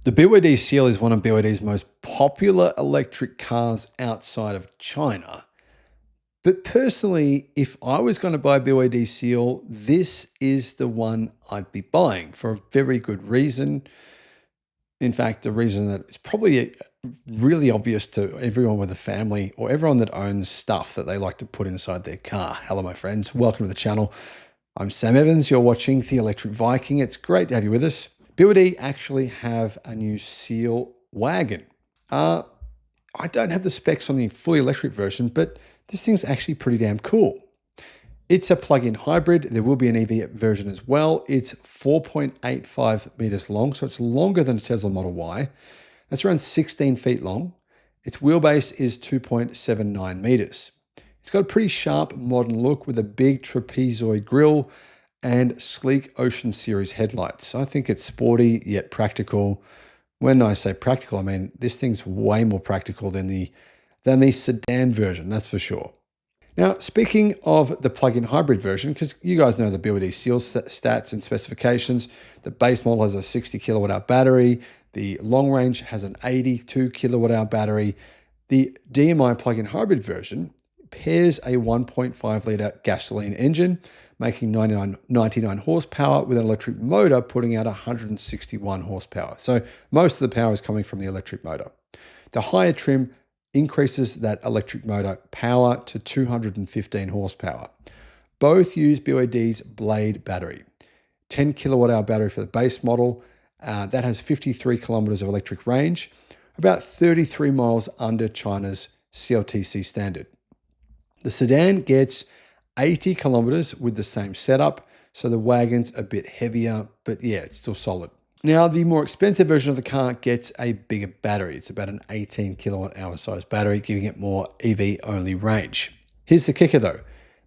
The BYD Seal is one of BYD's most popular electric cars outside of China. But personally, if I was going to buy a BYD Seal, this is the one I'd be buying for a very good reason. In fact, the reason that it's probably really obvious to everyone with a family or everyone that owns stuff that they like to put inside their car. Hello, my friends. Welcome to the channel. I'm Sam Evans. You're watching the Electric Viking. It's great to have you with us. BYD actually have a new Seal Wagon. I don't have the specs on the fully electric version, but this thing's actually pretty damn cool. It's a plug-in hybrid. There will be an EV version as well. It's 4.85 meters long, so it's longer than a Tesla Model Y. That's around 16 feet long. Its wheelbase is 2.79 meters. It's got a pretty sharp modern look with a big trapezoid grille and sleek Ocean Series headlights. I think it's sporty yet practical. When I say practical, I mean this thing's way more practical than the sedan version, that's for sure. Now, speaking of the plug-in hybrid version, because you guys know the BYD Seal stats and specifications, the base model has a 60 kilowatt hour battery. The long range has an 82 kilowatt hour battery. The DMI plug-in hybrid version pairs a 1.5 litre gasoline engine, making 99 horsepower with an electric motor, putting out 161 horsepower. So most of the power is coming from the electric motor. The higher trim increases that electric motor power to 215 horsepower. Both use BYD's Blade battery. 10 kilowatt hour battery for the base model. That has 53 kilometers of electric range, about 33 miles under China's CLTC standard. The sedan gets 80 kilometers with the same setup, so the wagon's a bit heavier, but yeah, it's still solid. Now, the more expensive version of the car gets a bigger battery. It's about an 18 kilowatt hour size battery, giving it more EV only range. Here's the kicker though.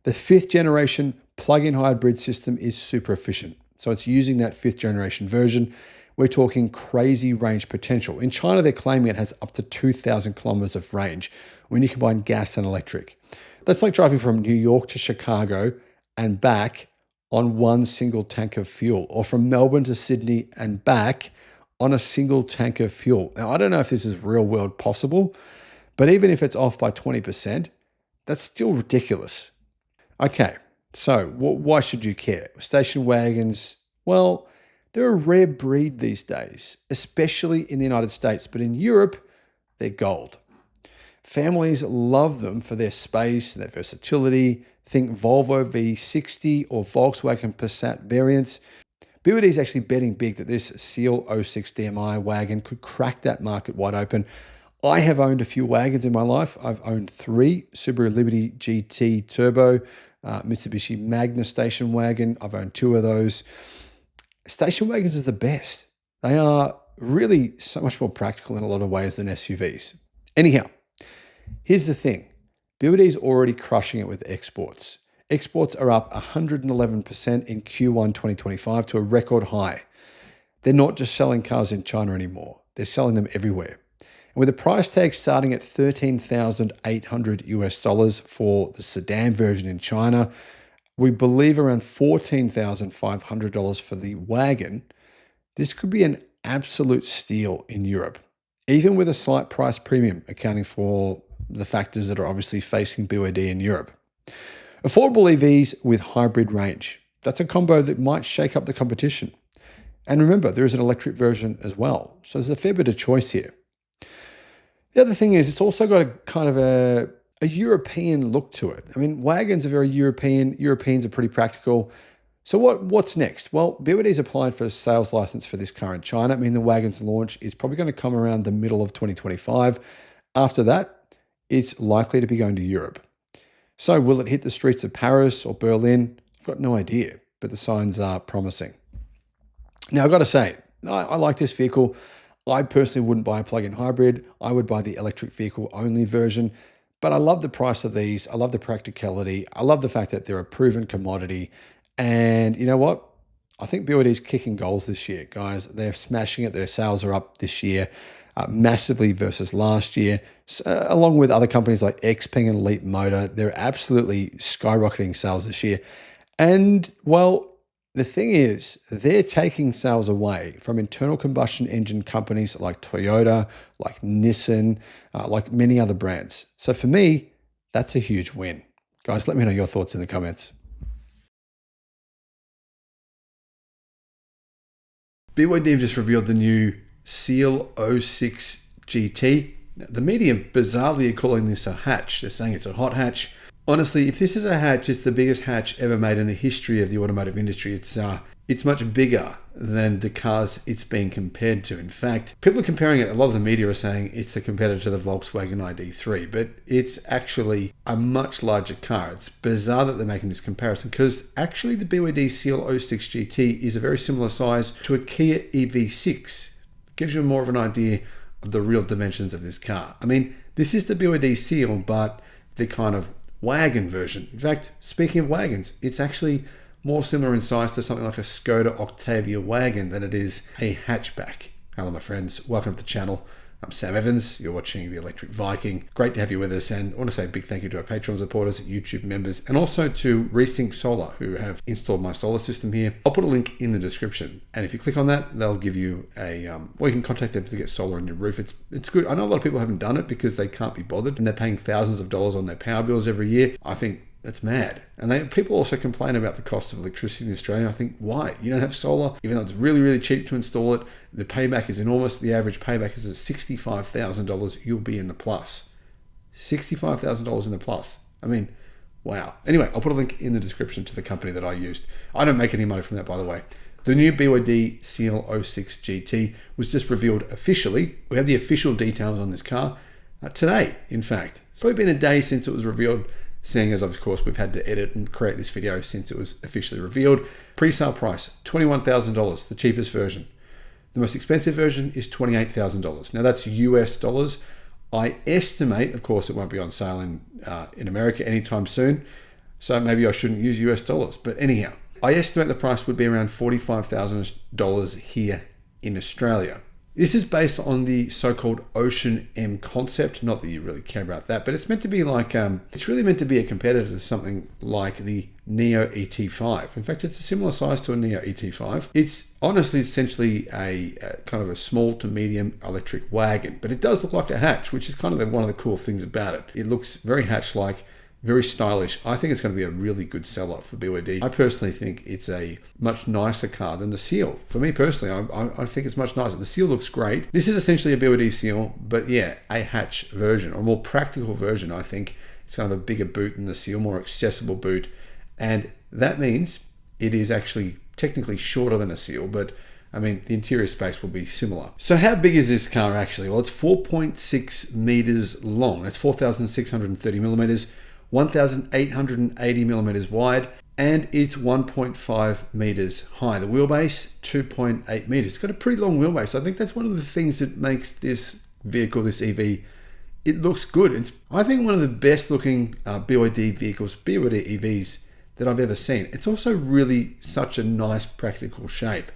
The 5th generation plug-in hybrid system is super efficient. So it's using that 5th generation version. We're talking crazy range potential. In China, they're claiming it has up to 2,000 kilometers of range when you combine gas and electric. That's like driving from New York to Chicago and back on one single tank of fuel, or from Melbourne to Sydney and back on a single tank of fuel. Now, I don't know if this is real world possible, but even if it's off by 20%, that's still ridiculous. Okay, so why should you care? Station wagons, well, they're a rare breed these days, especially in the United States, but in Europe, they're gold. Families love them for their space and their versatility. Think Volvo V60 or Volkswagen Passat variants. BYD is actually betting big that this Seal 06 DMI wagon could crack that market wide open. I have owned a few wagons in my life. I've owned 3 Subaru Liberty GT Turbo, Mitsubishi Magna station wagon. I've owned 2 of those. Station wagons are the best. They are really so much more practical in a lot of ways than SUVs. Anyhow, here's the thing. BYD is already crushing it with exports. Exports are up 111% in Q1 2025 to a record high. They're not just selling cars in China anymore. They're selling them everywhere. And with the price tag starting at $13,800 US for the sedan version in China, we believe around $14,500 for the wagon, this could be an absolute steal in Europe, even with a slight price premium accounting for the factors that are obviously facing BYD in Europe. Affordable EVs with hybrid range. That's a combo that might shake up the competition. And remember, there is an electric version as well. So there's a fair bit of choice here. The other thing is it's also got a kind of a European look to it. I mean, wagons are very European. Europeans are pretty practical. So what's next? Well, BYD's applied for a sales license for this car in China. I mean, the wagon's launch is probably going to come around the middle of 2025. After that, it's likely to be going to Europe. So will it hit the streets of Paris or Berlin? I've got no idea, but the signs are promising. Now, I've got to say, I like this vehicle. I personally wouldn't buy a plug-in hybrid. I would buy the electric vehicle only version, but I love the price of these. I love the practicality. I love the fact that they're a proven commodity. And you know what? I think BYD's kicking goals this year, guys. They're smashing it. Their sales are up this year. Massively versus last year, along with other companies like Xpeng and Leap Motor. They're absolutely skyrocketing sales this year. And, well, The thing is, they're taking sales away from internal combustion engine companies like Toyota, like Nissan, like many other brands. So for me, that's a huge win. Guys, let me know your thoughts in the comments. BYD have just revealed the new Seal 06 GT. Now, the media bizarrely are calling this a hatch. They're saying it's a hot hatch. Honestly, if this is a hatch, it's the biggest hatch ever made in the history of the automotive industry. It's much bigger than the cars it's being compared to. In fact, people are comparing it. A lot of the media are saying it's a competitor to the Volkswagen ID3, but it's actually a much larger car. It's bizarre that they're making this comparison because actually the BYD Seal 06 GT is a very similar size to a Kia EV6. Gives you more of an idea of the real dimensions of this car. I mean, this is the BYD Seal, but the kind of wagon version. In fact, speaking of wagons, it's actually more similar in size to something like a Skoda Octavia wagon than it is a hatchback. Hello my friends, welcome to the channel. I'm Sam Evans, you're watching the Electric Viking. Great to have you with us, and I want to say a big thank you to our Patreon supporters, YouTube members, and also to Resync Solar, who have installed my solar system here. I'll put a link in the description, and if you click on that, they'll give you a, well, you can contact them to get solar on your roof. It's good. I know a lot of people haven't done it because they can't be bothered, and they're paying thousands of dollars on their power bills every year. I think that's mad. And people also complain about the cost of electricity in Australia. I think, why? You don't have solar, even though it's really, really cheap to install it. The payback is enormous. The average payback is at $65,000. You'll be in the plus. $65,000 in the plus. I mean, wow. Anyway, I'll put a link in the description to the company that I used. I don't make any money from that, by the way. The new BYD Seal 06 GT was just revealed officially. We have the official details on this car today, in fact. It's probably been a day since it was revealed, seeing as, of course, we've had to edit and create this video since it was officially revealed. Pre-sale price, $21,000, the cheapest version. The most expensive version is $28,000. Now that's US dollars. I estimate, of course, it won't be on sale in America anytime soon, so maybe I shouldn't use US dollars. But anyhow, I estimate the price would be around $45,000 here in Australia. This is based on the so-called Ocean M concept. Not that you really care about that, but it's meant to be like, it's really meant to be a competitor to something like the Neo ET5. In fact, it's a similar size to a Neo ET5. It's honestly essentially a kind of a small to medium electric wagon, but it does look like a hatch, which is kind of one of the cool things about it. It looks very hatch-like, very stylish. I think it's going to be a really good seller for BYD. I personally think it's a much nicer car than the Seal. For me personally, I think it's much nicer. The Seal looks great. This is essentially a BYD Seal, but yeah, a hatch version, or a more practical version. I think it's kind of a bigger boot than the Seal, more accessible boot. And that means it is actually technically shorter than a Seal, but I mean, the interior space will be similar. So how big is this car actually? Well, it's 4.6 meters long. That's 4,630 millimeters. 1,880 millimeters wide, and it's 1.5 meters high. The wheelbase, 2.8 meters. It's got a pretty long wheelbase. I think that's one of the things that makes this vehicle, this EV, it looks good. It's, I think, one of the best looking BYD vehicles, BYD EVs that I've ever seen. It's also really such a nice practical shape.